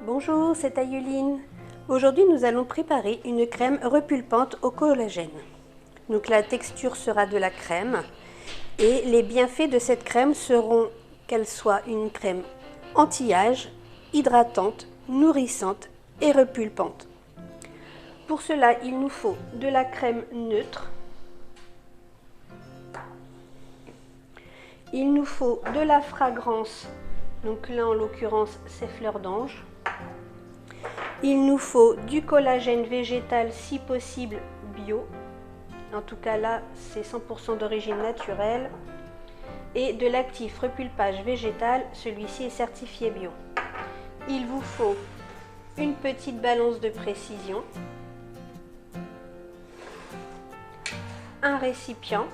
Bonjour, c'est Ayeline. Aujourd'hui, nous allons préparer une crème repulpante au collagène. Donc la texture sera de la crème et les bienfaits de cette crème seront qu'elle soit une crème anti-âge, hydratante, nourrissante et repulpante. Pour cela, il nous faut de la crème neutre. Il nous faut de la fragrance, donc là en l'occurrence c'est fleur d'ange. Il nous faut du collagène végétal si possible bio, en tout cas là c'est 100% d'origine naturelle, et de l'actif repulpage végétal, celui-ci est certifié bio. Il vous faut une petite balance de précision, un récipient.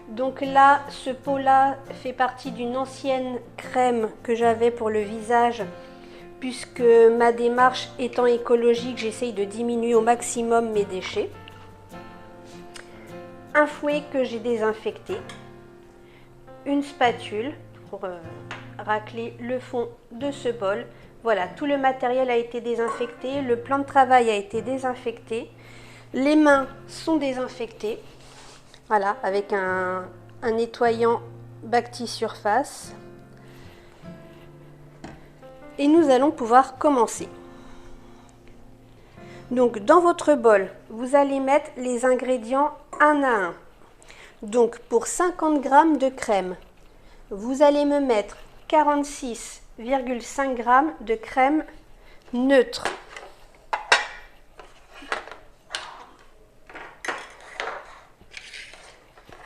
Donc là, ce pot-là fait partie d'une ancienne crème que j'avais pour le visage, puisque ma démarche étant écologique, j'essaye de diminuer au maximum mes déchets. Un fouet que j'ai désinfecté, une spatule pour racler le fond de ce bol. Voilà, tout le matériel a été désinfecté, le plan de travail a été désinfecté, les mains sont désinfectées. Voilà, avec un nettoyant Bacti-Surface. Et nous allons pouvoir commencer. Donc dans votre bol, vous allez mettre les ingrédients un à un. Donc pour 50 g de crème, vous allez me mettre 46,5 g de crème neutre.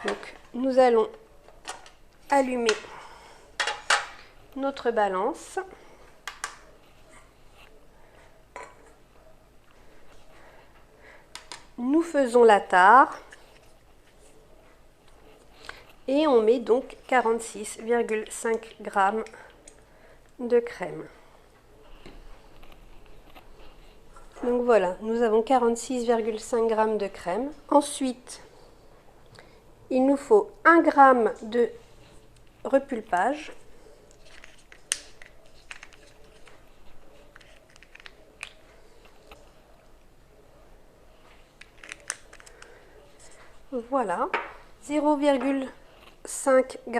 Donc nous allons allumer notre balance. Nous faisons la tare et on met donc 46,5 g de crème. Donc voilà, nous avons 46,5 g de crème. Ensuite, il nous faut 1 g de repulpage. Voilà, 0,5 g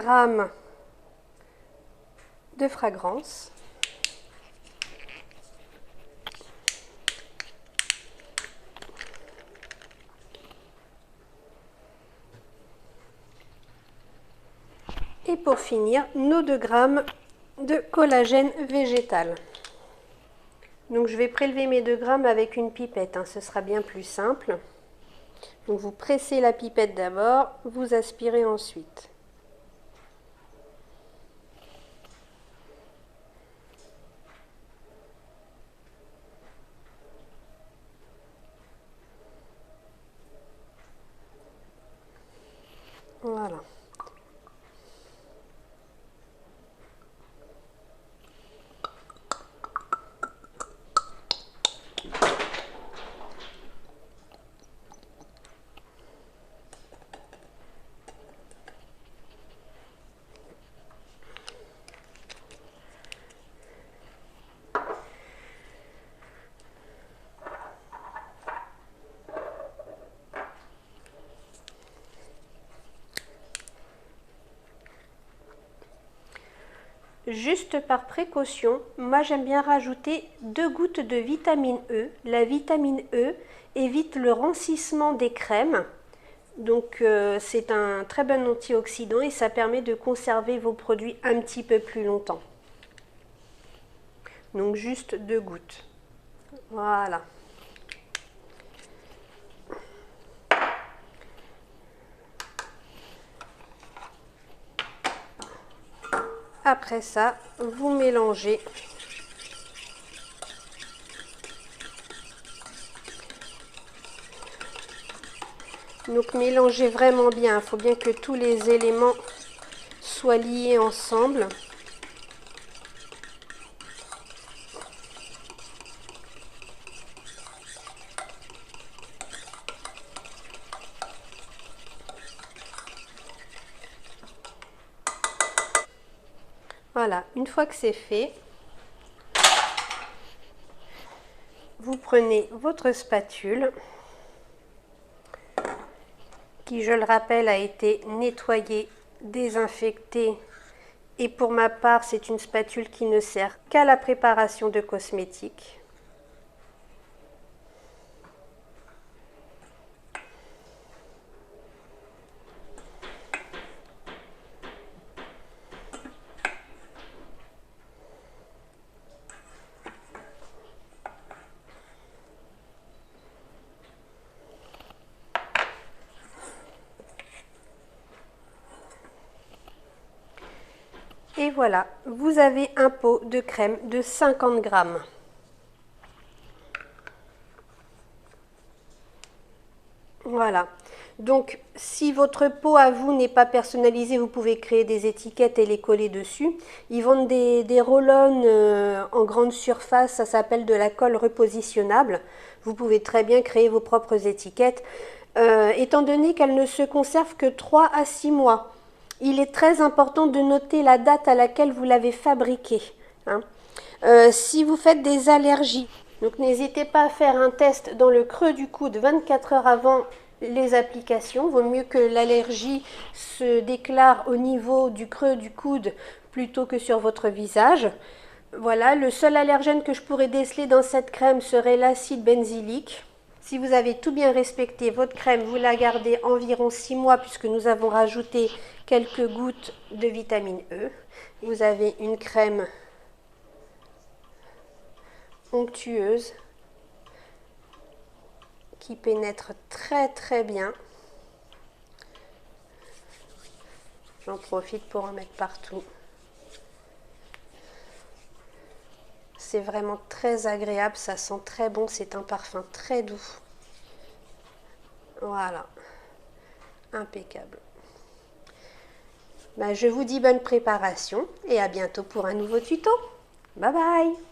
de fragrance. Et pour finir, nos 2 g de collagène végétal. Donc je vais prélever mes 2 g avec une pipette, ce sera bien plus simple. Donc vous pressez la pipette d'abord, vous aspirez ensuite. Voilà. Juste par précaution, moi j'aime bien rajouter 2 gouttes de vitamine E. La vitamine E évite le rancissement des crèmes. Donc c'est un très bon antioxydant et ça permet de conserver vos produits un petit peu plus longtemps. Donc juste 2 gouttes. Voilà. Après ça, vous mélangez. Donc mélangez vraiment bien, il faut bien que tous les éléments soient liés ensemble. Voilà, une fois que c'est fait, vous prenez votre spatule, qui, je le rappelle, a été nettoyée, désinfectée. Et pour ma part, c'est une spatule qui ne sert qu'à la préparation de cosmétiques. Et voilà, vous avez un pot de crème de 50 grammes. Voilà. Donc, si votre pot à vous n'est pas personnalisé, vous pouvez créer des étiquettes et les coller dessus. Ils vendent des roll-on en grande surface, ça s'appelle de la colle repositionnable. Vous pouvez très bien créer vos propres étiquettes. Étant donné qu'elles ne se conservent que 3 à 6 mois, il est très important de noter la date à laquelle vous l'avez fabriqué. Hein. Si vous faites des allergies, donc n'hésitez pas à faire un test dans le creux du coude 24 heures avant les applications. Vaut mieux que l'allergie se déclare au niveau du creux du coude plutôt que sur votre visage. Voilà, le seul allergène que je pourrais déceler dans cette crème serait l'acide benzylique. Si vous avez tout bien respecté, votre crème, vous la gardez environ 6 mois puisque nous avons rajouté quelques gouttes de vitamine E. Vous avez une crème onctueuse qui pénètre très très bien. J'en profite pour en mettre partout. C'est vraiment très agréable, ça sent très bon, c'est un parfum très doux. Voilà, impeccable. Ben, je vous dis bonne préparation et à bientôt pour un nouveau tuto. Bye bye!